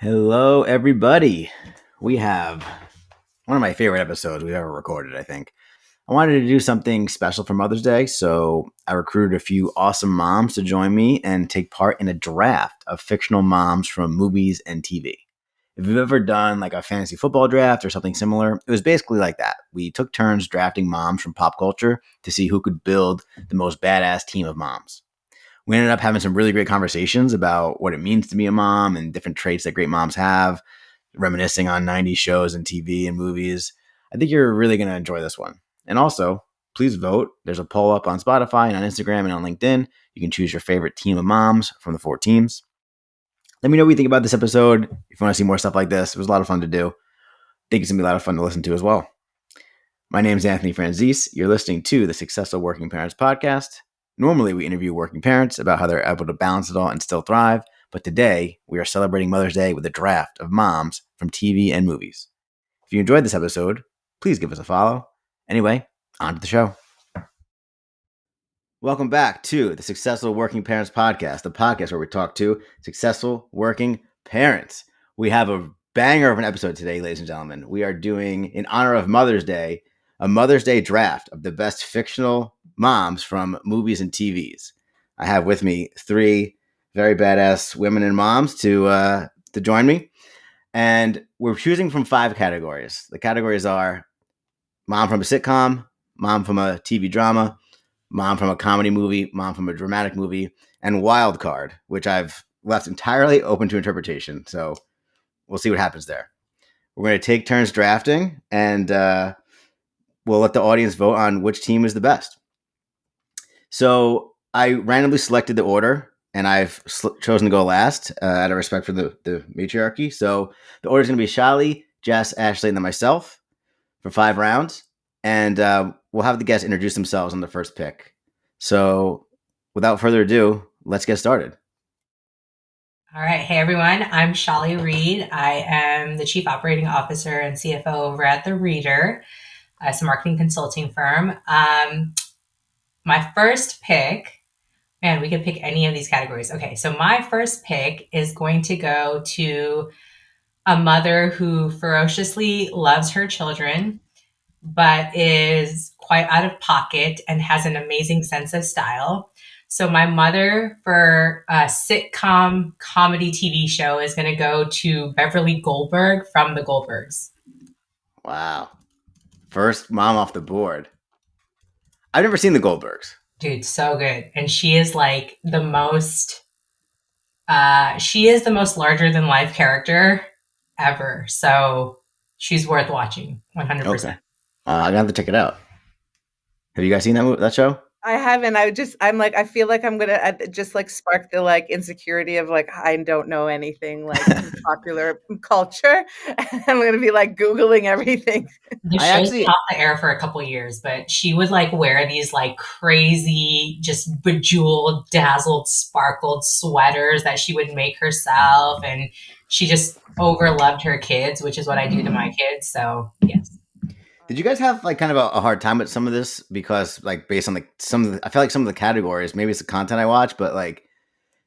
Hello, everybody. We have one of my favorite episodes we've ever recorded, I think. I wanted to do something special for Mother's Day, so I recruited a few awesome moms to join me and take part in a draft of fictional moms from movies and TV. If you've ever done like a fantasy football draft or something similar, it was basically like that. We took turns drafting moms from pop culture to see who could build the most badass team of moms. We ended up having some really great conversations about what it means to be a mom and different traits that great moms have, reminiscing on 90s shows and TV and movies. I think you're really going to enjoy this one. And also, please vote. There's a poll up on Spotify and on Instagram and on LinkedIn. You can choose your favorite team of moms from the 4 teams. Let me know what you think about this episode. If you want to see more stuff like this, it was a lot of fun to do. I think it's going to be a lot of fun to listen to as well. My name is Anthony Franzese. You're listening to the Successful Working Parents podcast. Normally, we interview working parents about how they're able to balance it all and still thrive. But today, we are celebrating Mother's Day with a draft of moms from TV and movies. If you enjoyed this episode, please give us a follow. Anyway, on to the show. Welcome back to the Successful Working Parents podcast, the podcast where we talk to successful working parents. We have a banger of an episode today, ladies and gentlemen. We are doing, in honor of Mother's Day, a Mother's Day draft of the best fictional moms from movies and TVs. I have with me 3 very badass women and moms to join me. And we're choosing from 5 categories. The categories are mom from a sitcom, mom from a TV drama, mom from a comedy movie, mom from a dramatic movie, and wild card, which I've left entirely open to interpretation. So we'll see what happens there. We're going to take turns drafting, and we'll let the audience vote on which team is the best. So I randomly selected the order, and I've chosen to go last out of respect for the matriarchy. So the order is going to be Shali, Jess, Ashley, and then myself for 5 rounds. And we'll have the guests introduce themselves on the first pick. So without further ado, let's get started. All right. Hey, everyone. I'm Shali Reed. I am the Chief Operating Officer and CFO over at The Reader. It's a marketing consulting firm. My first pick, man, we could pick any of these categories. Okay. So my first pick is going to go to a mother who ferociously loves her children, but is quite out of pocket and has an amazing sense of style. So my mother for a sitcom comedy TV show is going to go to Beverly Goldberg from The Goldbergs. Wow. First mom off the board. I've never seen the Goldbergs. Dude, so good. And she is like she is the most larger than life character ever. So she's worth watching 100%. Okay. I'm going to have to check it out. Have you guys seen that show? I haven't. I feel like I'm gonna just like spark the like insecurity of like I don't know anything like popular culture. I'm gonna be like Googling everything. The show's been off the air for a couple of years, but she would like wear these like crazy, just bejeweled, dazzled, sparkled sweaters that she would make herself. And she just overloved her kids, which is what I do to my kids. So yes. Did you guys have like kind of a hard time with some of this? Because like based on like I feel like some of the categories, maybe it's the content I watch, but like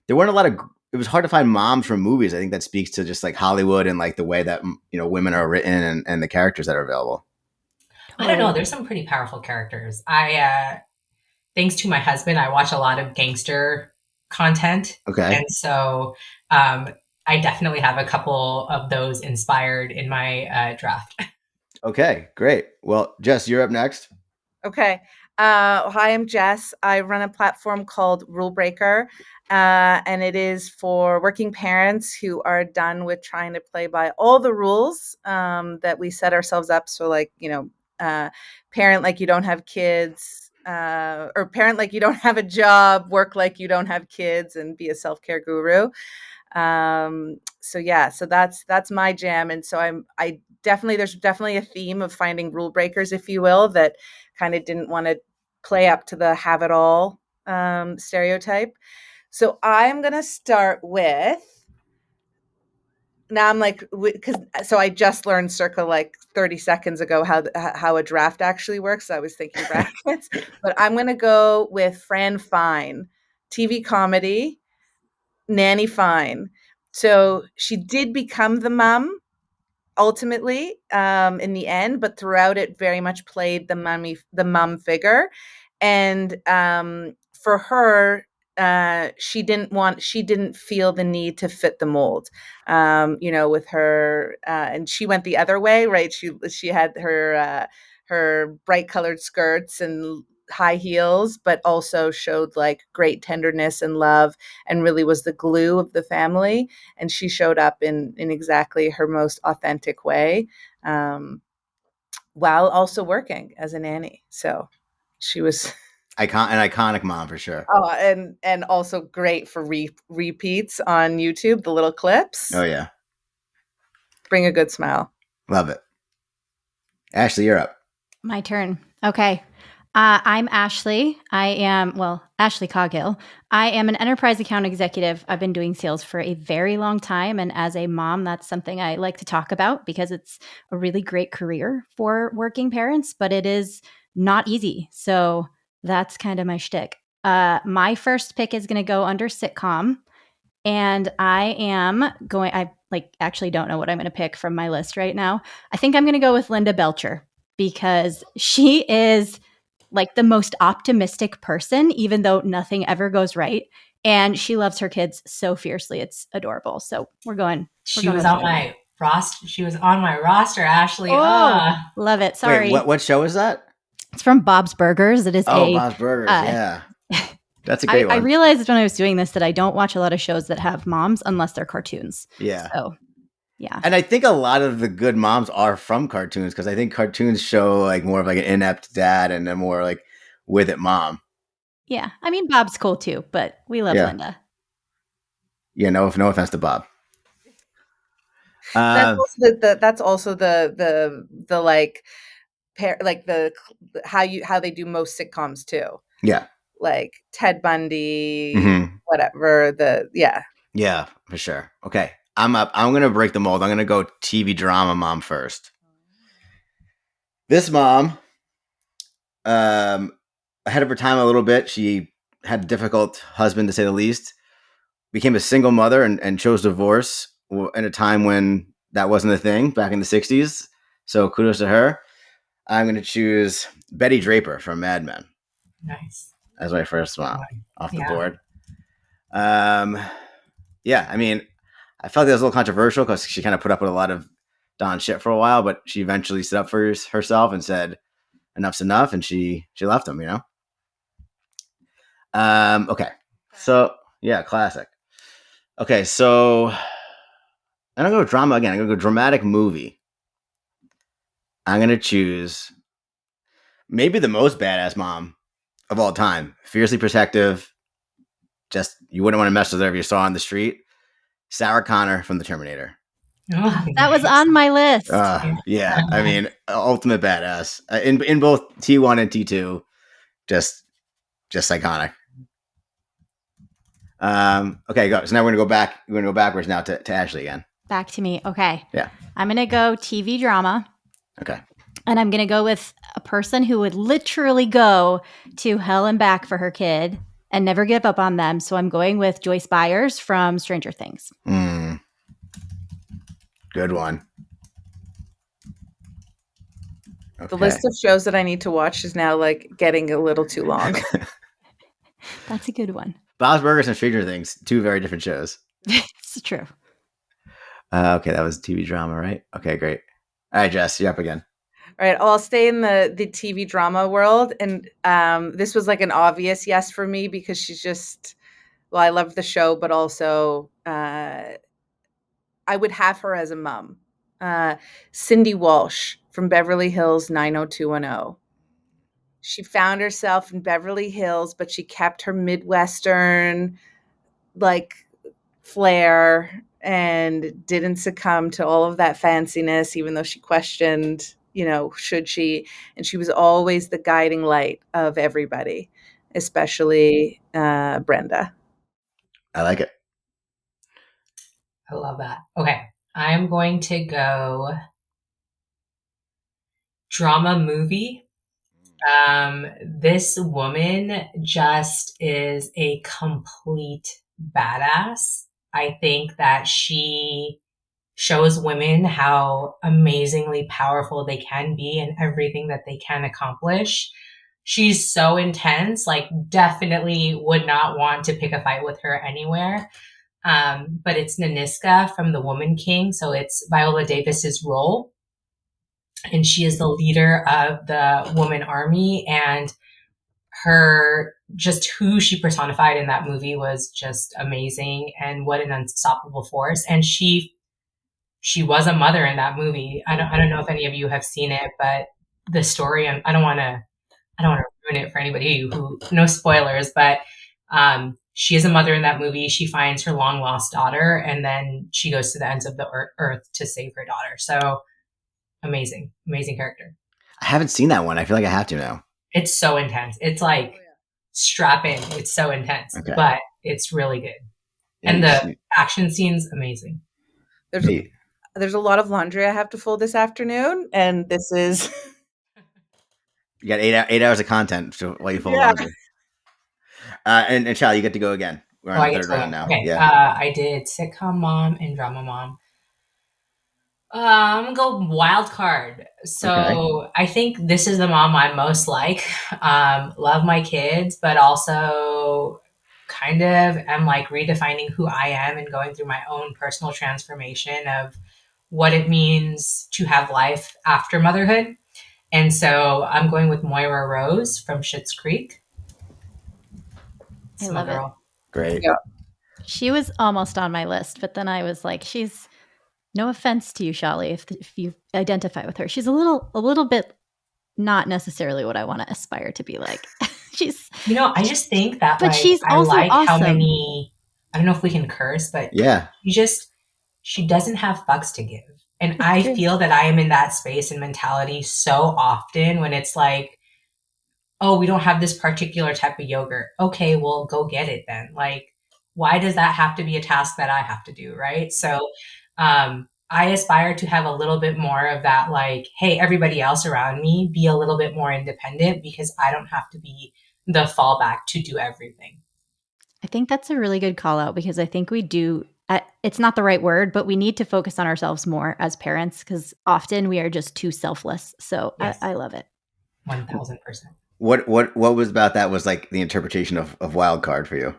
there weren't a lot of, it was hard to find moms from movies. I think that speaks to just like Hollywood and like the way that, women are written and the characters that are available. I don't know. There's some pretty powerful characters. Thanks to my husband, I watch a lot of gangster content. Okay. And so I definitely have a couple of those inspired in my draft. Okay, great. Well, Jess, you're up next. Okay. Hi, I'm Jess. I run a platform called Rule Breaker, and it is for working parents who are done with trying to play by all the rules that we set ourselves up. So like, parent like you don't have kids, or parent like you don't have a job, work like you don't have kids, and be a self-care guru. So that's my jam. And so there's definitely a theme of finding rule breakers, if you will, that kind of didn't want to play up to the have it all stereotype. So I'm going to start with, now I'm like, so I just learned circa like 30 seconds ago how a draft actually works. So I was thinking brackets, but I'm going to go with Fran Fine, TV comedy, Nanny Fine. So she did become the mom ultimately in the end, but throughout it very much played the mom figure. And for her, she didn't feel the need to fit the mold, with her, and she went the other way, right? She had her bright colored skirts and high heels, but also showed like great tenderness and love, and really was the glue of the family. And she showed up in exactly her most authentic way, while also working as a nanny. So she was An iconic mom for sure. oh, and also great for repeats on YouTube. The little clips Oh yeah, bring a good smile. love it. Ashley, you're up. My turn. Okay. I'm Ashley. Ashley Coghill. I am an enterprise account executive. I've been doing sales for a very long time. And as a mom, that's something I like to talk about because it's a really great career for working parents, but it is not easy. So that's kind of my shtick. My first pick is going to go under sitcom. And I actually don't know what I'm going to pick from my list right now. I think I'm going to go with Linda Belcher because she is like the most optimistic person, even though nothing ever goes right. And she loves her kids so fiercely. It's adorable. So we're going. She was on my roster. She was on my roster, Ashley. Love it. Sorry. Wait, what show is that? It's from Bob's Burgers. It is Bob's Burgers. Yeah. That's a great one. I realized when I was doing this that I don't watch a lot of shows that have moms unless they're cartoons. Yeah. So, yeah. And I think a lot of the good moms are from cartoons because I think cartoons show like more of like an inept dad and a more like with it mom. Yeah. I mean, Bob's cool too, but we love Linda. Yeah. No offense to Bob. That's also the like how they do most sitcoms too. Yeah. Like Ted Bundy, whatever. Yeah, for sure. Okay, I'm up. I'm gonna break the mold. I'm gonna go TV drama mom first. This mom, ahead of her time a little bit. She had a difficult husband, to say the least. Became a single mother and chose divorce in a time when that wasn't a thing back in the 60s. So kudos to her. I'm going to choose Betty Draper from Mad Men. Nice. As my first mom off the board. Yeah, I mean, I felt that was a little controversial because she kind of put up with a lot of Don shit for a while, but she eventually stood up for herself and said, enough's enough, and she left him, Okay. So, yeah, classic. Okay, so I'm going to go drama again. I'm going to go dramatic movie. I'm going to choose maybe the most badass mom of all time. Fiercely protective. Just, you wouldn't want to mess with her if you saw her on the street. Sarah Connor from The Terminator. That was on my list. Yeah, I mean, ultimate badass in both T1 and T2. Just iconic. Okay, go. So now we're gonna go back. We're gonna go backwards now to Ashley again. Back to me. Okay. Yeah. I'm gonna go TV drama. Okay. And I'm gonna go with a person who would literally go to hell and back for her kid and never give up on them. So I'm going with Joyce Byers from Stranger Things. Good one. Okay. The list of shows that I need to watch is now like getting a little too long. That's a good one. Bob's Burgers and Stranger Things, two very different shows. It's true. Okay, that was TV drama, right? Okay, great. All right, Jess, you're up again. All right, I'll stay in the TV drama world. And this was like an obvious yes for me because she's just, well, I love the show, but also I would have her as a mom. Cindy Walsh from Beverly Hills 90210. She found herself in Beverly Hills, but she kept her Midwestern like flair and didn't succumb to all of that fanciness, even though she questioned, should she? And she was always the guiding light of everybody, especially Brenda. I like it. I love that. Okay, I'm going to go drama movie. This woman just is a complete badass. I think that she shows women how amazingly powerful they can be and everything that they can accomplish. She's so intense, like definitely would not want to pick a fight with her anywhere. But it's Naniska from The Woman King. So it's Viola Davis's role. And she is the leader of the woman army. And her, just who she personified in that movie was just amazing. And what an unstoppable force. And she was a mother in that movie. I don't know if any of you have seen it, but the story, I don't want to ruin it for anybody who, no spoilers, but she is a mother in that movie. She finds her long lost daughter, and then she goes to the ends of the earth to save her daughter. So amazing character. I haven't seen that one. I feel like I have to now. It's so intense. It's like strap in. It's so intense, Okay. but it's really good. And the action scenes, amazing. There's a lot of laundry I have to fold this afternoon, and this is you got 8 hours of content while you fold laundry. And Shali, you get to go again. We're on the third round now. Okay. Yeah. I did sitcom mom and drama mom. I'm gonna go wild card. So okay. I think this is the mom I'm most like. Love my kids, but also kind of am like redefining who I am and going through my own personal transformation of what it means to have life after motherhood. And so I'm going with Moira Rose from Schitt's Creek. I love it. Great. Yeah. She was almost on my list, but then I was like, she's, no offense to you, Shali, if you identify with her, she's a little bit not necessarily what I want to aspire to be like. She's, I just think that, but like, she's I also like awesome. How many, I don't know if we can curse, but yeah, she doesn't have fucks to give. And I feel that I am in that space and mentality so often when it's like, oh, we don't have this particular type of yogurt. Okay, well, go get it then. Like, why does that have to be a task that I have to do, right? So I aspire to have a little bit more of that, like, hey, everybody else around me, be a little bit more independent because I don't have to be the fallback to do everything. I think that's a really good call out because I think we do, it's not the right word, but we need to focus on ourselves more as parents because often we are just too selfless. So yes. I love it. 1000%. What was about that was like the interpretation of wild card for you?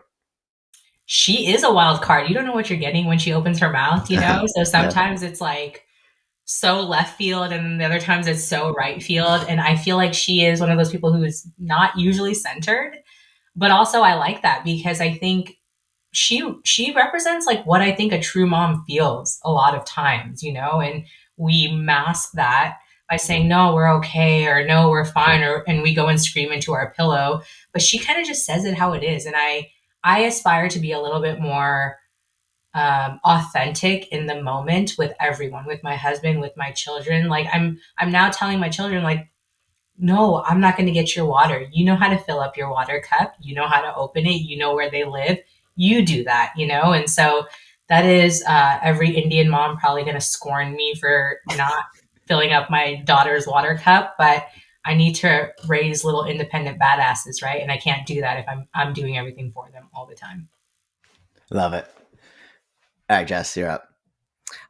She is a wild card. You don't know what you're getting when she opens her mouth, So sometimes it's like so left field and the other times it's so right field. And I feel like she is one of those people who is not usually centered, but also I like that because I think she represents like what I think a true mom feels a lot of times, and we mask that by saying, no, we're okay, or no, we're fine, and we go and scream into our pillow. But she kind of just says it how it is. And I aspire to be a little bit more authentic in the moment with everyone, with my husband, with my children. Like I'm now telling my children, like, no, I'm not going to get your water. You know how to fill up your water cup. You know how to open it. You know where they live. You do that, And so that is every Indian mom probably going to scorn me for not filling up my daughter's water cup, but I need to raise little independent badasses, right? And I can't do that if I'm doing everything for them all the time. Love it. All right, Jess, you're up.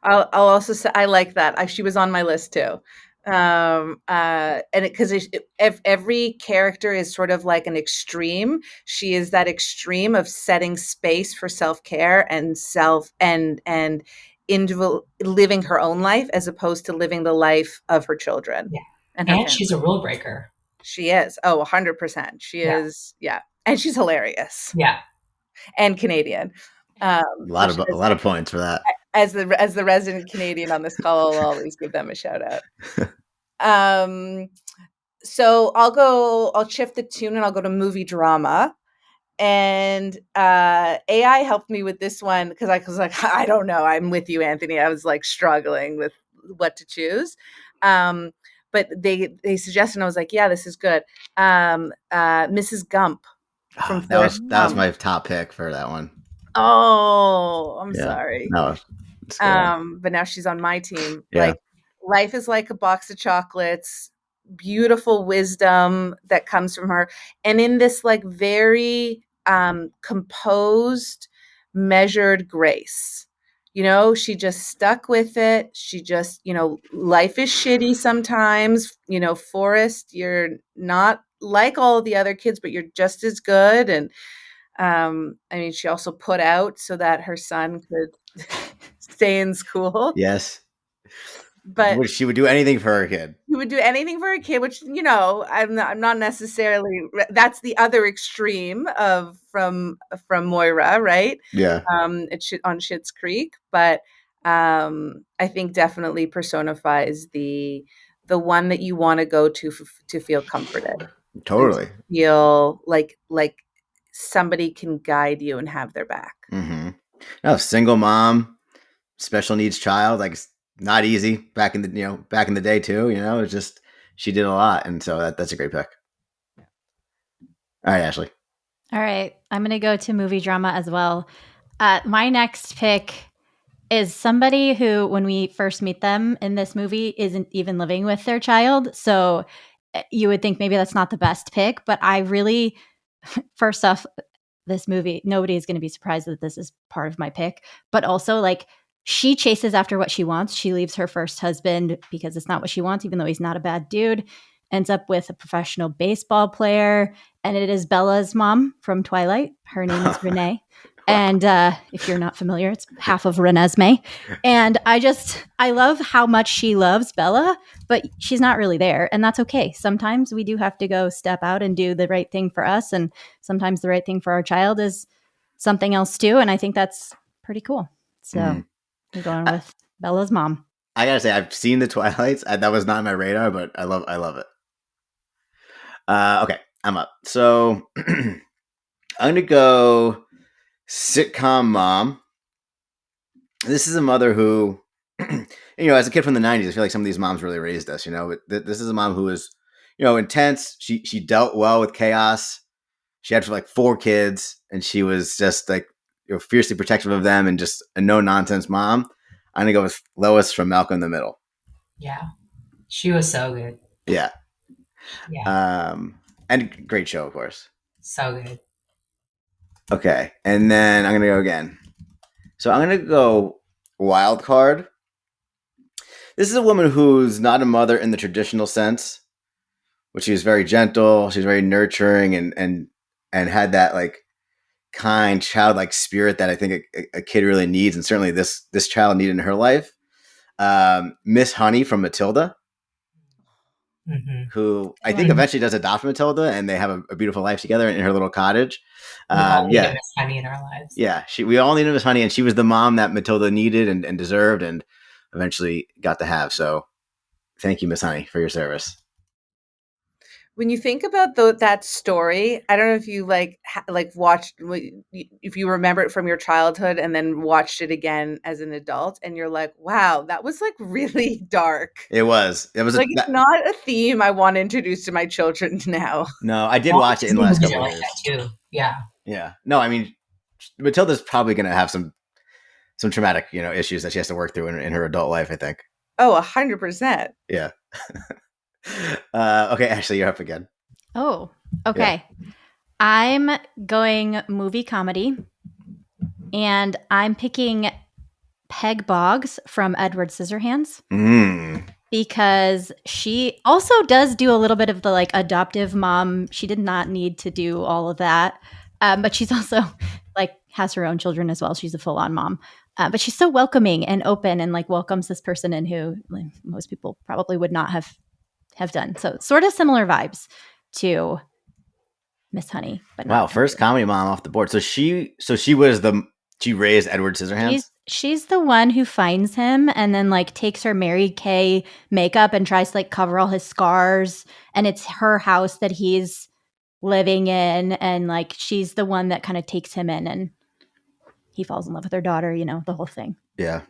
I'll also say I like that. She was on my list too. And because if every character is sort of like an extreme, she is that extreme of setting space for self-care and individual living her own life as opposed to living the life of her children. Yeah. And she's a rule breaker. She is. Oh, 100%. She is. Yeah. And she's hilarious. Yeah. And Canadian. A lot of points for that. As the resident Canadian on this call, I'll always give them a shout out. So I'll shift the tune and I'll go to movie drama. And AI helped me with this one because I was like, I don't know. I'm with you, Anthony. I was like struggling with what to choose. But they suggested, and I was like, yeah, this is good. Mrs. Gump. That was my top pick for that one. Oh, I'm sorry. No, but now she's on my team. Yeah. Like, life is like a box of chocolates, beautiful wisdom that comes from her. And in this like very composed, measured grace. She just stuck with it. She just, life is shitty sometimes. Forrest, you're not like all the other kids, but you're just as good. And she also put out so that her son could stay in school. Yes. But She would do anything for her kid. you would do anything for a kid, which, I'm not necessarily, that's the other extreme of from Moira, right? Yeah. It's on Schitt's Creek, but I think definitely personifies the one that you want to go to feel comforted, and to Totally. feel like somebody can guide you and have their back. Mm-hmm. No, single mom, special needs child, like not easy back in the day too. It's just she did a lot, and so that's a great pick. All right, Ashley. All right. I'm going to go to movie drama as well. My next pick is somebody who, when we first meet them in this movie, isn't even living with their child. So you would think maybe that's not the best pick, but I really, first off, this movie, nobody is going to be surprised that this is part of my pick, but also like she chases after what she wants. She leaves her first husband because it's not what she wants, even though he's not a bad dude, ends up with a professional baseball player. And it is Bella's mom from Twilight. Her name is Renee. And if you're not familiar, it's half of Renesmee. And I love how much she loves Bella, but she's not really there. And that's okay. Sometimes we do have to go step out and do the right thing for us. And sometimes the right thing for our child is something else too. And I think that's pretty cool. So we're going with Bella's mom. I gotta say, I've seen the Twilights. That was not on my radar, but I love it. Okay, I'm up. So I'm gonna go sitcom mom. This is a mother who, as a kid from the '90s, I feel like some of these moms really raised us. But this is a mom who was, intense. She dealt well with chaos. She had like 4 kids, and she was just like fiercely protective of them, and just a no nonsense mom. I'm gonna go with Lois from Malcolm in the Middle. Yeah, she was so good. Yeah. Yeah. And great show, of course. So good. Okay, and then I'm gonna go again. So I'm gonna go wild card. This is a woman who's not a mother in the traditional sense, but she was very gentle. She's very nurturing, and had that like kind, childlike spirit that I think a kid really needs, and certainly this child needed in her life. Miss Honey from Matilda, who I think eventually does adopt Matilda, and they have a beautiful life together in her little cottage. We all need a Miss Honey in our lives. Yeah, we all need a Miss Honey, and she was the mom that Matilda needed and deserved, and eventually got to have. So, thank you, Miss Honey, for your service. When you think about that story, I don't know if you watched, if you remember it from your childhood and then watched it again as an adult, and you're like, wow, that was like really dark. It was like it's not a theme I want to introduce to my children now. No, I did watch it in the last couple of years. Like that too. Yeah. Yeah. No, I mean, Matilda's probably going to have some traumatic, issues that she has to work through in her adult life, I think. Oh, 100%. Yeah. Okay, Ashley, you're up again. Oh, okay. Yeah. I'm going movie comedy, and I'm picking Peg Boggs from Edward Scissorhands. Because she also does do a little bit of the like adoptive mom. She did not need to do all of that. But she's also like has her own children as well. She's a full-on mom. But she's so welcoming and open, and like welcomes this person in who like, most people probably would not have done. So sort of similar vibes to Miss Honey. But wow, first comedy mom off the board. So she raised Edward Scissorhands? She's the one who finds him and then like takes her Mary Kay makeup and tries to like cover all his scars. And it's her house that he's living in. And like she's the one that kind of takes him in, and he falls in love with her daughter, the whole thing. Yeah.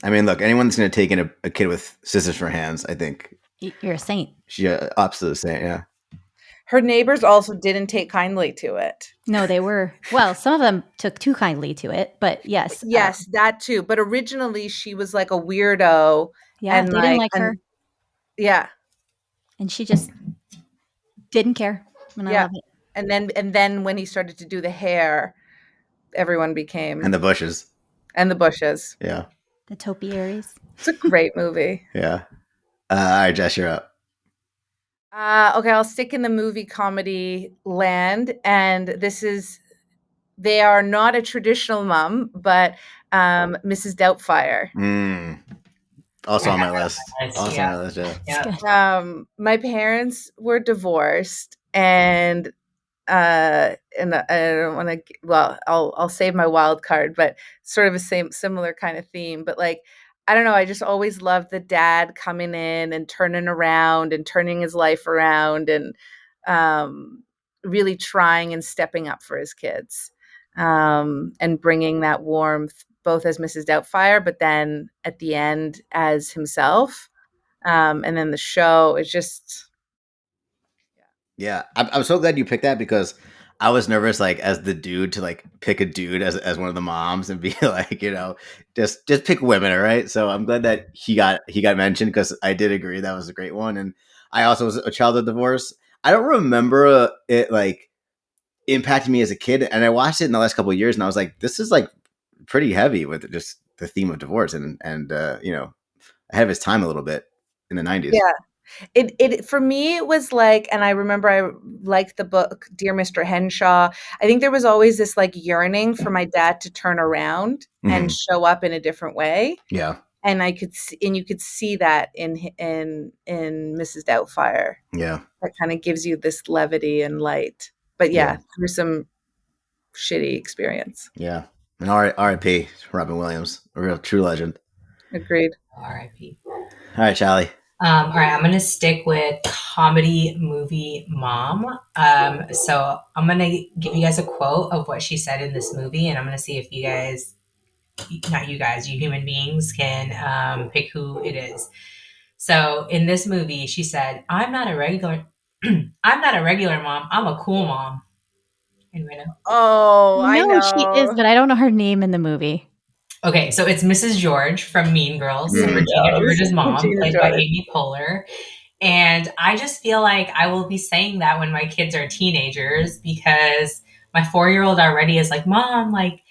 I mean, look, anyone that's going to take in a kid with scissors for hands, I think. You're a saint. She's an absolute saint, yeah. Her neighbors also didn't take kindly to it. No, they were. Well, some of them took too kindly to it, but yes. Yes, that too. But originally she was like a weirdo. Yeah, and they didn't like her. Yeah. And she just didn't care. And I love it. And then when he started to do the hair, everyone became. And the bushes. And the bushes. Yeah. The topiaries. It's a great movie. Yeah. All right, Jess, you're up. Okay, I'll stick in the movie comedy land, and they are not a traditional mom, but Mrs. Doubtfire. Also I on have my that on list. my list. Also on my list, yeah. It's good. My parents were divorced, and I don't want to. Well, I'll save my wild card, but sort of a similar kind of theme. But like, I don't know. I just always loved the dad coming in and turning around and turning his life around and really trying and stepping up for his kids and bringing that warmth both as Mrs. Doubtfire, but then at the end as himself. And then the show is just Yeah, I'm so glad you picked that because I was nervous, like as the dude, to like pick a dude as one of the moms and be like, just pick women, all right? So I'm glad that he got mentioned because I did agree that was a great one, and I also was a child of divorce. I don't remember it like impacting me as a kid, and I watched it in the last couple of years, and I was like, this is like pretty heavy with just the theme of divorce, and ahead of his time a little bit in the '90s. yeah. It for me it was like, and I remember I liked the book Dear Mr. Henshaw. I think there was always this like yearning for my dad to turn around and Mhm. show up in a different way, Yeah, and you could see that in Mrs. Doubtfire. yeah, That kind of gives you this levity and light. But yeah, yeah, through some shitty experience. yeah. And R.I.P. Robin Williams, a real true legend. Agreed. R.I.P. All right, Shali. All right, I'm going to stick with comedy movie mom. So I'm going to give you guys a quote of what she said in this movie, and I'm going to see if you guys, not you guys, you human beings, can pick who it is. So in this movie, she said, "I'm not a regular, I'm not a regular mom. I'm a cool mom." Anybody know? Oh, I I know who she is, know. but I don't know her name in the movie. Okay, so it's Mrs. George from Mean Girls, Mm. Regina George's mom, Regina played by George. Amy Poehler. And I just feel like I will be saying that when my kids are teenagers because my 4-year-old already is like, Mom, like,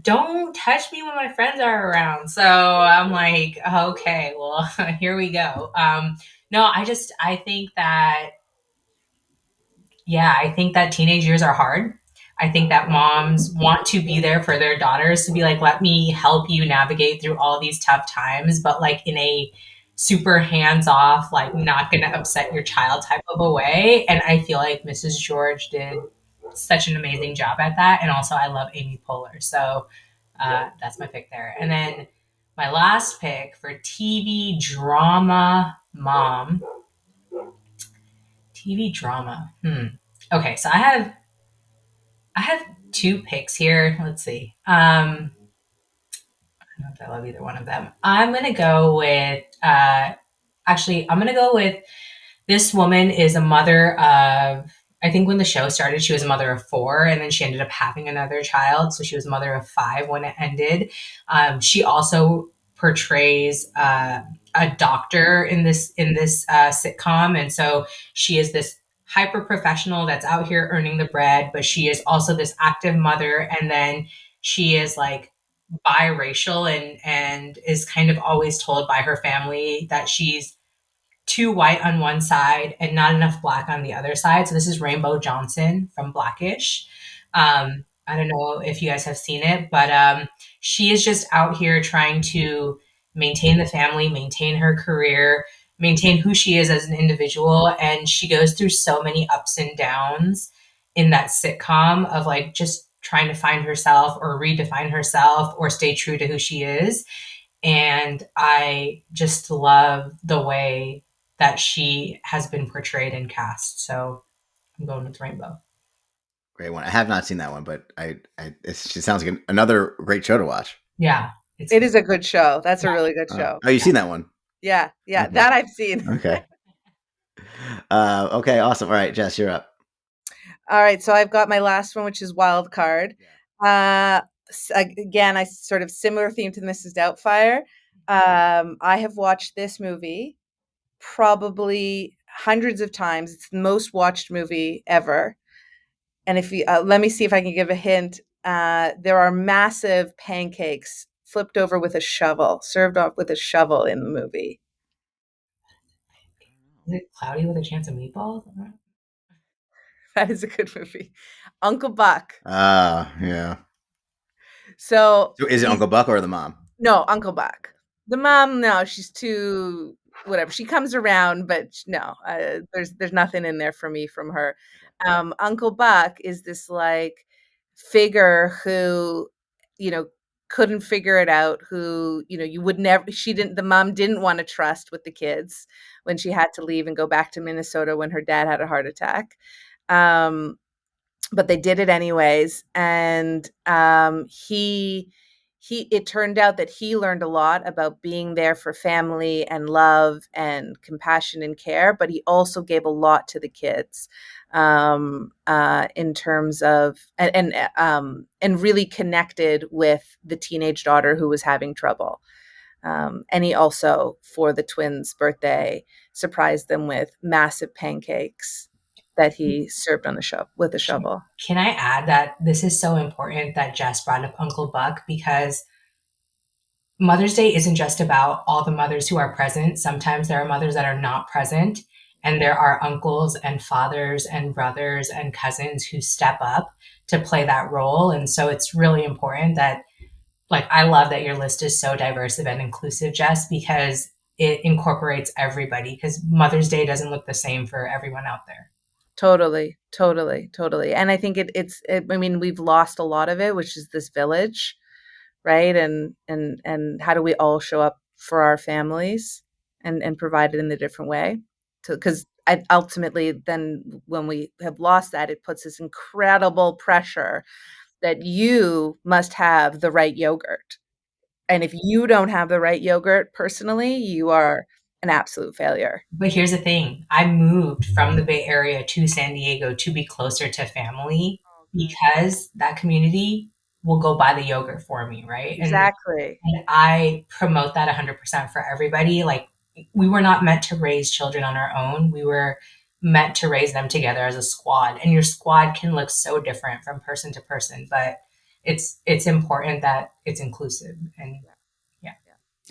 don't touch me when my friends are around. So I'm like, okay, well, here we go. No, I think that, yeah, I think that teenage years are hard. I think that moms want to be there for their daughters to be like, let me help you navigate through all these tough times, but like in a super hands off, like not going to upset your child type of a way. And I feel like Mrs. George did such an amazing job at that. And also, I love Amy Poehler. So that's my pick there. And then my last pick for TV drama mom. TV drama. Okay, so I have two picks here. Let's see. I don't know if I love either one of them. I'm gonna go with I'm gonna go with this woman is a mother of, I think when the show started, she was a mother of four, and then she ended up having another child. So she was a mother of five when it ended. She also portrays a doctor in this sitcom, and so she is this hyper professional that's out here earning the bread, but she is also this active mother, and then she is like biracial and is kind of always told by her family that she's too white on one side and not enough black on the other side. So this is Rainbow Johnson from Blackish. I don't know if you guys have seen it, but she is just out here trying to maintain the family, maintain her career, maintain who she is as an individual. And she goes through so many ups and downs in that sitcom of like just trying to find herself or redefine herself or stay true to who she is. And I just love the way that she has been portrayed and cast. So I'm going with Rainbow. Great one. I have not seen that one, but it sounds like another great show to watch. Yeah, It is a good show. That's a really good show. Oh, you've seen that one? Yeah, yeah, Okay. that I've seen. Okay. Okay, awesome. All right, Jess, you're up. All right, so I've got my last one, which is Wild Card. Again, I sort of similar theme to Mrs. Doubtfire. I have watched this movie probably hundreds of times. It's the most watched movie ever. And if you let me see if I can give a hint. there are massive pancakes flipped over with a shovel, served off with a shovel in the movie. Is it Cloudy with a Chance of Meatballs? That is a good movie. Uncle Buck. Yeah. So So is it Uncle Buck or the mom? No, Uncle Buck. The mom, no, she's too whatever. She comes around, but no, there's nothing in there for me from her. Uncle Buck is this like figure who, you know, couldn't figure it out. Who, you know, you would never. She didn't. The mom didn't want to trust with the kids when she had to leave and go back to Minnesota when her dad had a heart attack. But they did it anyways, and he it turned out that he learned a lot about being there for family and love and compassion and care, but he also gave a lot to the kids, in terms of and really connected with the teenage daughter who was having trouble. And he also, for the twins' birthday, surprised them with massive pancakes that he served on with a shovel. Can I add that this is so important that Jess brought up Uncle Buck, because Mother's Day isn't just about all the mothers who are present. Sometimes there are mothers that are not present, and there are uncles and fathers and brothers and cousins who step up to play that role. And so it's really important that, like, I love that your list is so diverse and inclusive, Jess, because it incorporates everybody, because Mother's Day doesn't look the same for everyone out there. Totally, totally, totally. And I think I mean, we've lost a lot of it, which is this village, right? And how do we all show up for our families and provide it in a different way? Because ultimately, then when we have lost that, it puts this incredible pressure that you must have the right yogurt. And if you don't have the right yogurt personally, you are an absolute failure. But here's the thing, I moved from the Bay Area to San Diego to be closer to family, because that community will go buy the yogurt for me, right? Exactly. And I promote that 100% for everybody. Like, we were not meant to raise children on our own. We were meant to raise them together as a squad. And your squad can look so different from person to person, but it's important that it's inclusive. And yeah.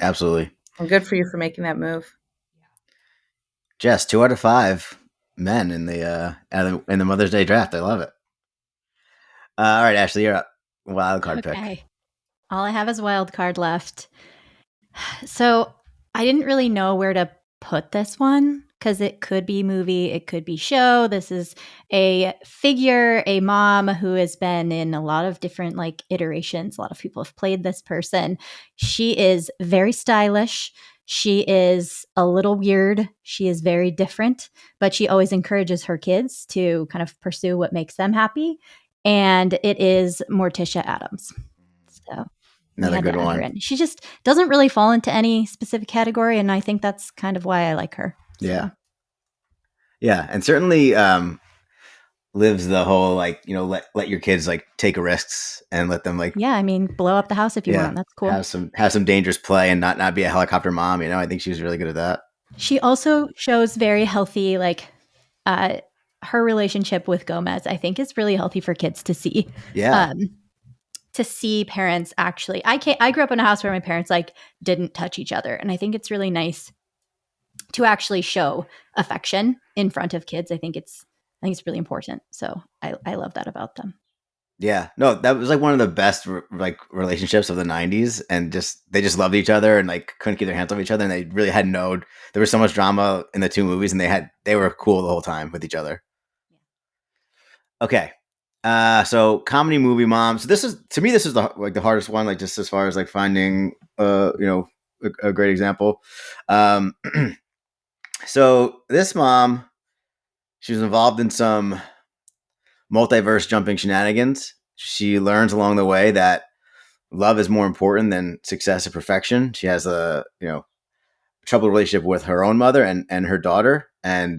Absolutely. Well, good for you for making that move. Jess, 2 out of 5 men in the Mother's Day draft. I love it. All right, Ashley, you're up. Wild card pick. Okay. All I have is wild card left. So I didn't really know where to put this one, because it could be movie, it could be show. This is a figure, a mom who has been in a lot of different like iterations. A lot of people have played this person. She is very stylish. She is a little weird. She is very different, but she always encourages her kids to kind of pursue what makes them happy. And it is Morticia Adams. So Another good one. she just doesn't really fall into any specific category, and I think that's kind of why I like her. Yeah. So. Yeah, and certainly lives the whole, like, you know, let your kids like take risks and let them like, yeah, I mean, blow up the house if you want. That's cool. Have some dangerous play and not be a helicopter mom. You know, I think she was really good at that. She also shows very healthy, like her relationship with Gomez, I think, is really healthy for kids to see. Yeah. To see parents actually, I grew up in a house where my parents like didn't touch each other, and I think it's really nice to actually show affection in front of kids. I think it's really important. So I love that about them. Yeah, no, that was like one of the best like relationships of the 90s, and they just loved each other and like couldn't keep their hands off each other, and they really had there was so much drama in the two movies, and they were cool the whole time with each other. Yeah. Okay. So comedy movie mom. So this is the hardest one, like just as far as like finding you know, a great example. So this mom, she was involved in some multiverse jumping shenanigans. She learns along the way that love is more important than success and perfection. She has a, you know, troubled relationship with her own mother and her daughter, and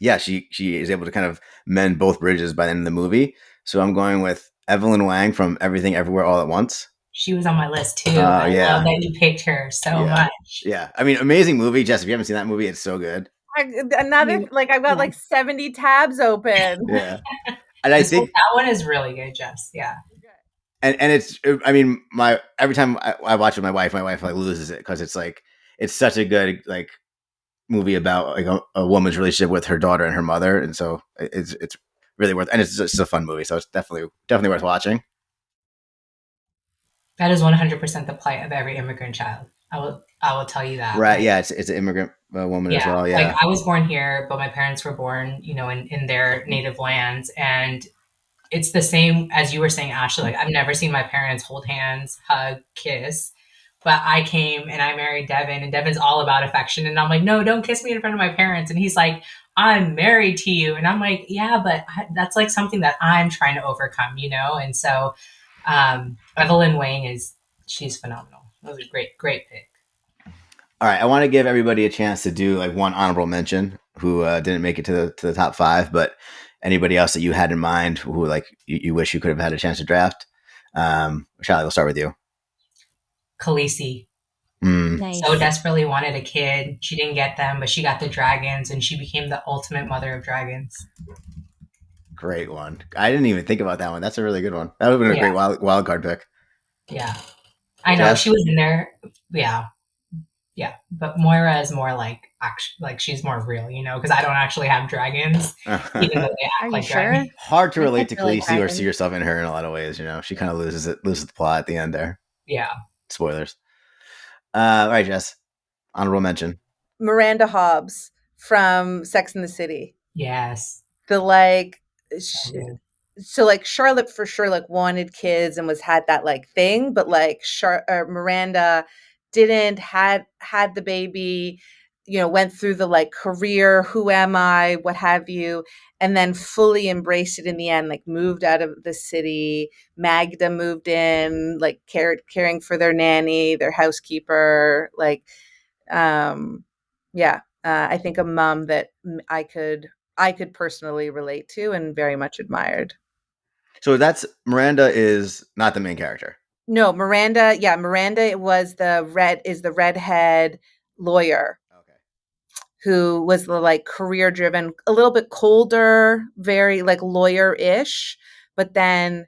yeah, she is able to kind of mend both bridges by the end of the movie. So I'm going with Evelyn Wang from Everything Everywhere All at Once. She was on my list too. I love that you picked her so much. Yeah, I mean, amazing movie, Jess. If you haven't seen that movie, it's so good. I've got like 70 tabs open. Yeah. And I This one, think, that one is really good, Jess. Yeah. and it's, I mean, my every time I watch it with my wife like loses it because it's like it's such a good like movie about like a woman's relationship with her daughter and her mother, and so it's really worth, and it's just a fun movie, so it's definitely worth watching. That is 100% the plight of every immigrant child. I will tell you that. Right? Like, Yeah, it's an immigrant woman as yeah, well. like Yeah. I was born here, but my parents were born, in their native lands, and it's the same as you were saying, Ashley. Like I've never seen my parents hold hands, hug, kiss. But I came and I married Devin, and Devin's all about affection. And I'm like, no, don't kiss me in front of my parents. And he's like, I'm married to you. And I'm like, yeah, but that's like something that I'm trying to overcome, And so Evelyn Wang she's phenomenal. That was a great, great pick. All right, I want to give everybody a chance to do like one honorable mention who didn't make it to the top five, but anybody else that you had in mind who like you wish you could have had a chance to draft. Shali, we'll start with you. Khaleesi Nice. so desperately wanted a kid. She didn't get them, but she got the dragons, and she became the ultimate mother of dragons. Great one. I didn't even think about that one. That's a really good one. That would have been a Yeah. great wild card pick. Yeah. I know. Jess? She was in there. Yeah. Yeah. But Moira is more like, she's more real, because I don't actually have dragons, even though they Are act you like sure? dragons. Hard to I relate to feel like Khaleesi or dragons. see yourself in her in a lot of ways. She kind of loses the plot at the end there. Yeah. Spoilers. All right, Jess. Honorable mention. Miranda Hobbs from Sex and the City. Yes. The like, So so like Charlotte for sure like wanted kids and had that like thing, but like Miranda didn't had the baby, went through the like career, who am I, what have you, and then fully embraced it in the end, like moved out of the city. Magda moved in, like caring for their nanny, their housekeeper, like yeah, I think a mom that I could personally relate to and very much admired. So that's Miranda is not the main character. No, Miranda. Yeah, Miranda was the redhead lawyer. Okay. Who was the like career driven, a little bit colder, very like lawyer-ish, but then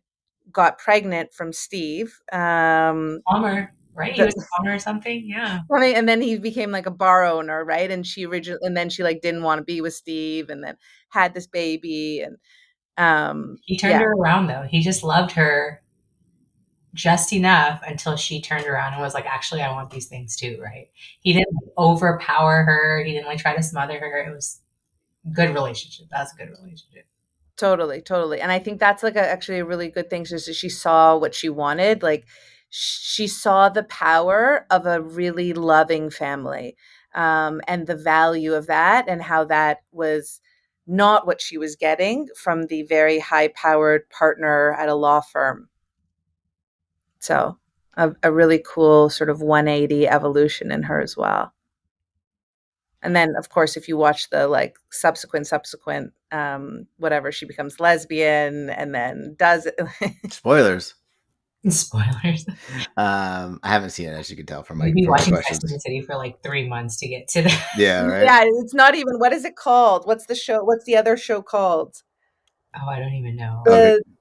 got pregnant from Steve. Palmer, right? He was a Palmer or something. Yeah. And then he became like a bar owner, right? And then she like didn't want to be with Steve, and then had this baby, and He turned her around though. He just loved her just enough until she turned around and was like, actually, I want these things too, right? He didn't like, overpower her. He didn't like try to smother her. It was a good relationship. That was a good relationship. Totally. And I think that's like actually a really good thing. Just she saw what she wanted. Like she saw the power of a really loving family, and the value of that, and how that was not what she was getting from the very high-powered partner at a law firm. So a really cool sort of 180 evolution in her as well. And then, of course, if you watch the like subsequent, whatever, she becomes lesbian and then does it. Spoilers. Spoilers. I haven't seen it, as you can tell from my You'd be watching questions. Sex and the City for like 3 months to get to that. Yeah, right. Yeah, it's not even. What is it called? What's the show? What's the other show called? Oh, I don't even know.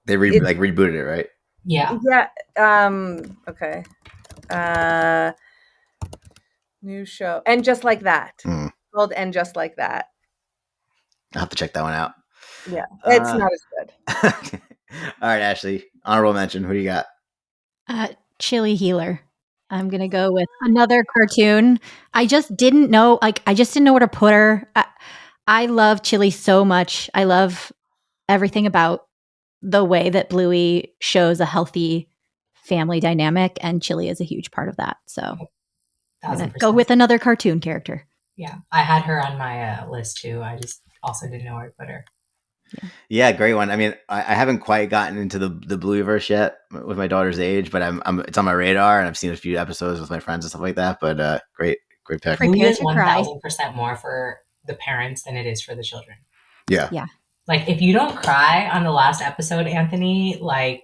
They rebooted it, right? Yeah. Yeah. Okay. New show, and just like that. Called And Just Like That. I'll have to check that one out. Yeah, it's not as good. All right, Ashley. Honorable mention. Who do you got? Chili Healer. I'm gonna go with another cartoon. I just didn't know where to put her. I love Chili so much. I love everything about the way that Bluey shows a healthy family dynamic, and Chili is a huge part of that. So I'm gonna go with another cartoon character. Yeah, I had her on my list too. I just also didn't know where to put her. Yeah, great one. I mean, I haven't quite gotten into the Blueyverse yet with my daughter's age, but it's on my radar, and I've seen a few episodes with my friends and stuff like that. But great pick. Bluey is 1,000% more for the parents than it is for the children. Yeah. Like if you don't cry on the last episode, Anthony, like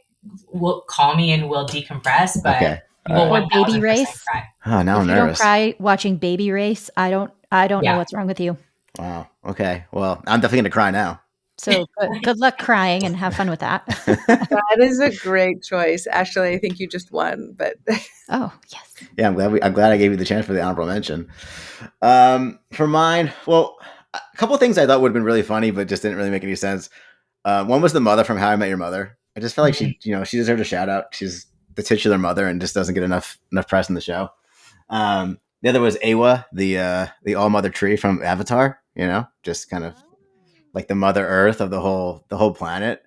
will call me and we'll decompress. But or Baby Race. Cry. Oh, now I'm nervous. If you don't cry watching Baby Race, I don't know what's wrong with you. Wow. Okay. Well, I'm definitely gonna cry now. So good luck crying and have fun with that. That is a great choice. Actually, I think you just won, but Oh, yes. Yeah, I'm glad I gave you the chance for the honorable mention. For mine, well, a couple of things I thought would have been really funny, but just didn't really make any sense. One was the mother from How I Met Your Mother. I just felt like she deserved a shout out. She's the titular mother and just doesn't get enough press in the show. The other was Awa, the all mother tree from Avatar. Just kind of like the Mother Earth of the whole planet.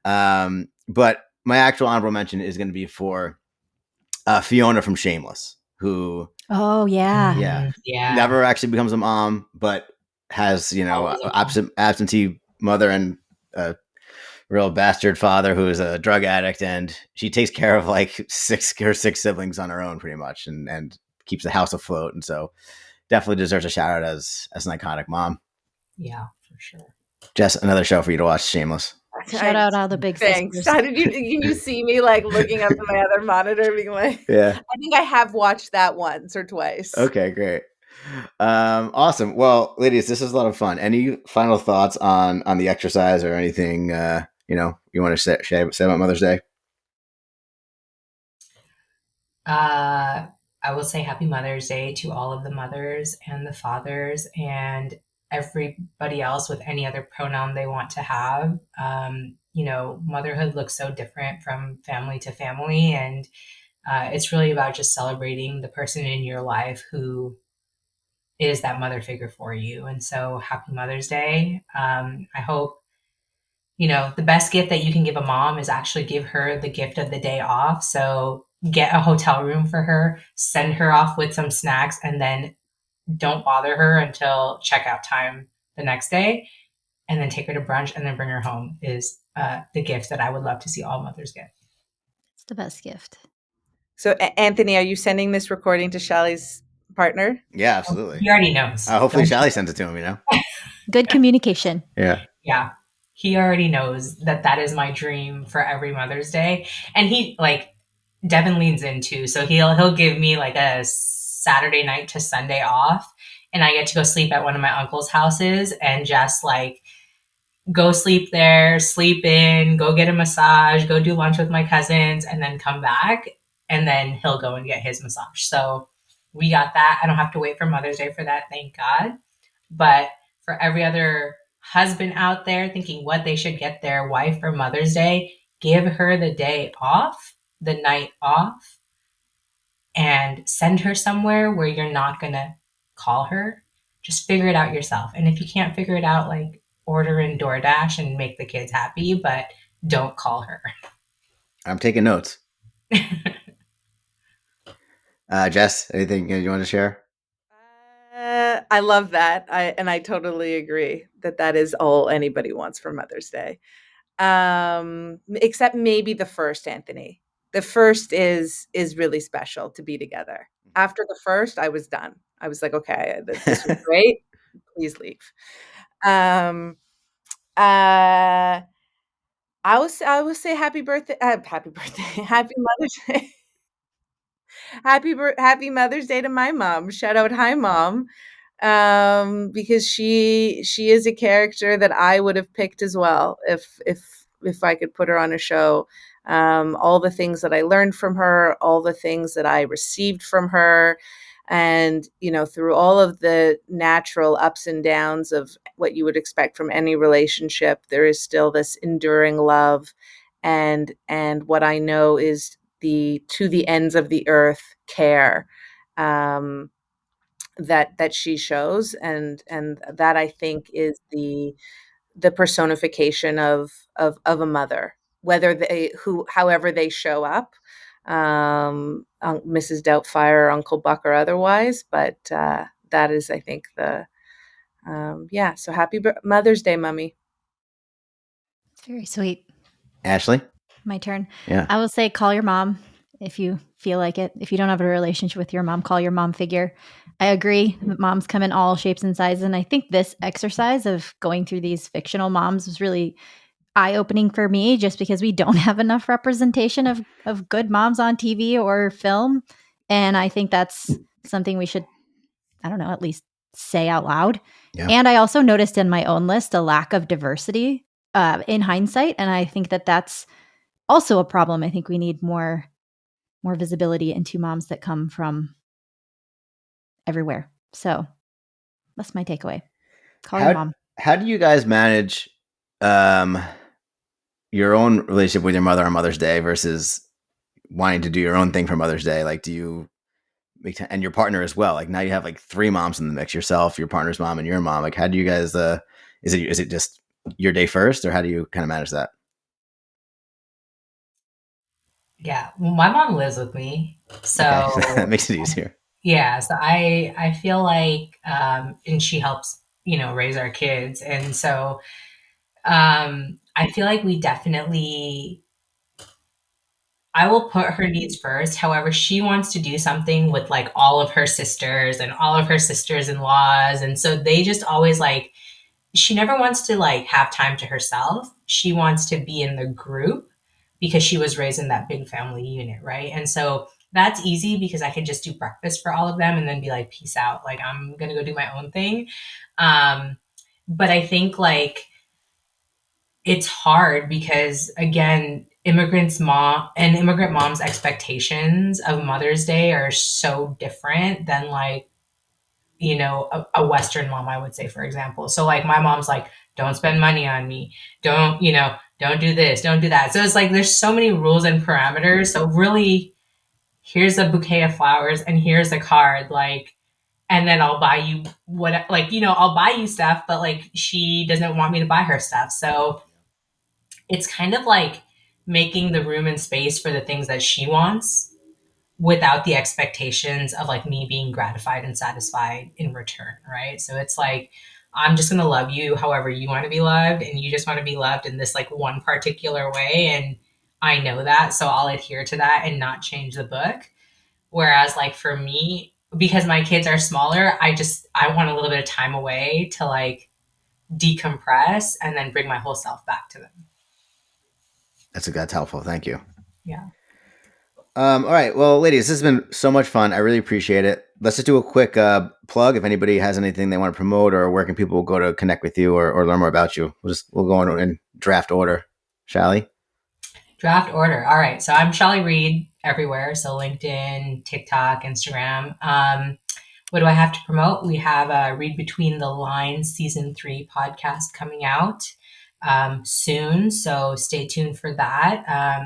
But my actual honorable mention is going to be for Fiona from Shameless, who Oh, yeah. never actually becomes a mom, but has absentee mother and a real bastard father who is a drug addict, and she takes care of like six siblings on her own pretty much, and keeps the house afloat, and so definitely deserves a shout out as an iconic mom. Yeah, for sure. Jess, another show for you to watch, Shameless. Shout out all the big thanks. sisters. How did you see me like looking up at my other monitor being like, Yeah. I think I have watched that once or twice. Okay, great. Awesome. Well, ladies, this is a lot of fun. Any final thoughts on the exercise or anything you want to say about Mother's Day? I will say Happy Mother's Day to all of the mothers and the fathers and everybody else with any other pronoun they want to have. Motherhood looks so different from family to family, and it's really about just celebrating the person in your life who is that mother figure for you. And so, Happy Mother's Day. I hope the best gift that you can give a mom is actually give her the gift of the day off. So get a hotel room for her, send her off with some snacks, and then don't bother her until checkout time the next day. And then take her to brunch and then bring her home is the gift that I would love to see all mothers get. It's the best gift. So, Anthony, are you sending this recording to Shali's partner? Yeah, absolutely. He already knows. Hopefully, Shali sends it to him. Good communication. Yeah. Yeah. He already knows that is my dream for every Mother's Day. And he Devin leans into, so he'll give me like a Saturday night to Sunday off, and I get to go sleep at one of my uncle's houses and just like go sleep there, sleep in, go get a massage, go do lunch with my cousins, and then come back. And then he'll go and get his massage. So we got that. I don't have to wait for Mother's Day for that, thank God. But for every other husband out there thinking what they should get their wife for Mother's Day, give her the day off, the night off, and send her somewhere where you're not going to call her. Just figure it out yourself. And if you can't figure it out, like order in DoorDash and make the kids happy, but don't call her. I'm taking notes. Jess, anything you want to share? I love that. I totally agree that is all anybody wants for Mother's Day. Except maybe the first, Anthony. The first is really special to be together. After the first, I was done. I was like, okay, this was great. Please leave. I will say happy birthday, happy Mother's Day. Happy Mother's Day to my mom. Shout out, hi mom. Because she is a character that I would have picked as well if I could put her on a show. All the things that I learned from her, all the things that I received from her, and through all of the natural ups and downs of what you would expect from any relationship, there is still this enduring love, and what I know is the to the ends of the earth care. That she shows, and that I think is the personification of a mother, whether however they show up, Mrs. Doubtfire, Uncle Buck, or otherwise. But that is, I think, the So happy Mother's Day, Mummy. It's very sweet. Ashley, my turn. Yeah. I will say call your mom if you feel like it. If you don't have a relationship with your mom, call your mom figure. I agree. Moms come in all shapes and sizes. And I think this exercise of going through these fictional moms was really eye-opening for me, just because we don't have enough representation of good moms on TV or film. And I think that's something we should, I don't know, at least say out loud. Yeah. And I also noticed in my own list a lack of diversity in hindsight. And I think that that's also a problem. I think we need more visibility into moms that come from everywhere. So that's my takeaway. Call your mom. How do you guys manage your own relationship with your mother on Mother's Day versus wanting to do your own thing for Mother's Day? Like, do you and your partner as well? Like, now you have like 3 moms in the mix: yourself, your partner's mom, and your mom. Like, how do you guys? Is it just your day first, or how do you kind of manage that? Yeah, well, my mom lives with me, Okay, so so that makes it easier. yeah, so I feel like, and she helps, raise our kids, and so I feel like we definitely. I will put her needs first. However, she wants to do something with like all of her sisters and all of her sisters in laws. And so they just always like, she never wants to like have time to herself. She wants to be in the group because she was raised in that big family unit, right? And so that's easy because I can just do breakfast for all of them and then be like, peace out. Like, I'm going to go do my own thing. Um, but I think like, it's hard because again, immigrant moms expectations of Mother's Day are so different than like, a Western mom, I would say, for example. So like my mom's like, don't spend money on me. Don't do this, don't do that. So it's like there's so many rules and parameters. So really, here's a bouquet of flowers and here's a card, like, and then I'll buy you what, like, I'll buy you stuff, but like she doesn't want me to buy her stuff. So it's kind of like making the room and space for the things that she wants without the expectations of like me being gratified and satisfied in return, right? So it's like, I'm just going to love you however you want to be loved, and you just want to be loved in this like one particular way, and I know that, so I'll adhere to that and not change the book. Whereas like for me, because my kids are smaller, I want a little bit of time away to like decompress and then bring my whole self back to them. That's helpful. Thank you. Yeah. All right. Well, ladies, this has been so much fun. I really appreciate it. Let's just do a quick plug. If anybody has anything they want to promote, or where can people go to connect with you or learn more about you? We'll go in draft order. Shali? Draft order. All right. So I'm Shali Reed everywhere. So LinkedIn, TikTok, Instagram. What do I have to promote? We have a Read Between the Lines Season 3 podcast coming out soon. So stay tuned for that.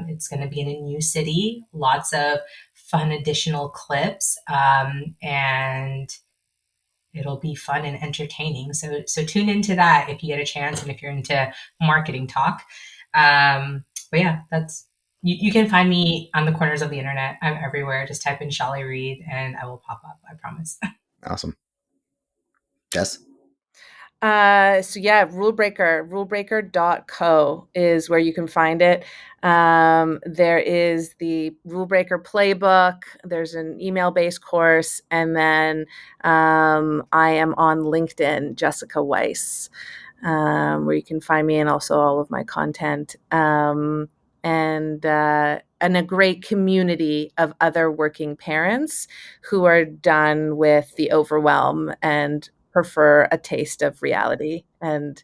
It's going to be in a new city, lots of fun additional clips, and it'll be fun and entertaining. So tune into that if you get a chance and if you're into marketing talk. But yeah, you can find me on the corners of the internet. I'm everywhere. Just type in Shali Reed and I will pop up. I promise. Awesome. Jess? So yeah, rulebreaker.co is where you can find it. There is the Rulebreaker playbook. There's an email-based course, and then I am on LinkedIn, Jessica Weiss, where you can find me and also all of my content. And a great community of other working parents who are done with the overwhelm and prefer a taste of reality, and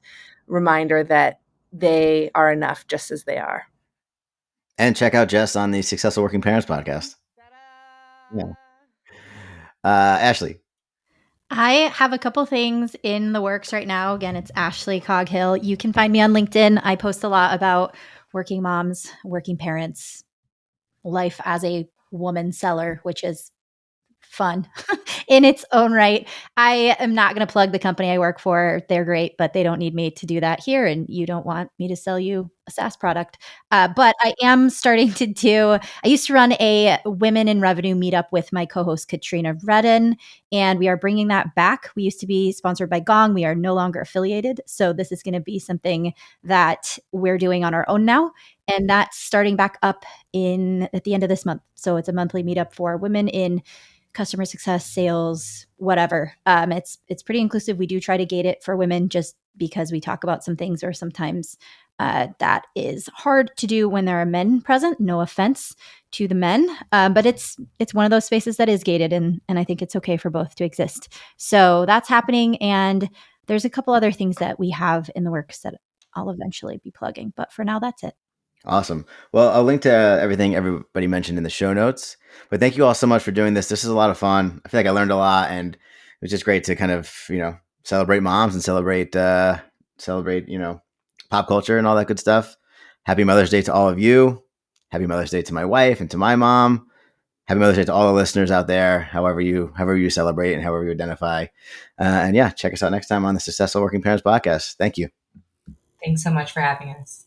reminder that they are enough just as they are. And check out Jess on the Successful Working Parents podcast. Yeah. Ashley? I have a couple things in the works right now. Again, it's Ashley Coghill. You can find me on LinkedIn. I post a lot about working moms, working parents, life as a woman seller, which is fun in its own right. I am not going to plug the company I work for. They're great, but they don't need me to do that here. And you don't want me to sell you a SaaS product. But I am starting to I used to run a women in revenue meetup with my co-host, Katrina Redden, and we are bringing that back. We used to be sponsored by Gong. We are no longer affiliated. So this is going to be something that we're doing on our own now. And that's starting back up at the end of this month. So it's a monthly meetup for women in customer success, sales, whatever. It's pretty inclusive. We do try to gate it for women just because we talk about some things, or sometimes that is hard to do when there are men present. No offense to the men, but it's one of those spaces that is gated, and I think it's okay for both to exist. So that's happening, and there's a couple other things that we have in the works that I'll eventually be plugging. But for now, that's it. Awesome. Well, I'll link to everything everybody mentioned in the show notes. But thank you all so much for doing this. This is a lot of fun. I feel like I learned a lot, and it was just great to kind of celebrate moms and celebrate pop culture and all that good stuff. Happy Mother's Day to all of you. Happy Mother's Day to my wife and to my mom. Happy Mother's Day to all the listeners out there, however you celebrate and however you identify. And yeah, check us out next time on the Successful Working Parents podcast. Thank you. Thanks so much for having us.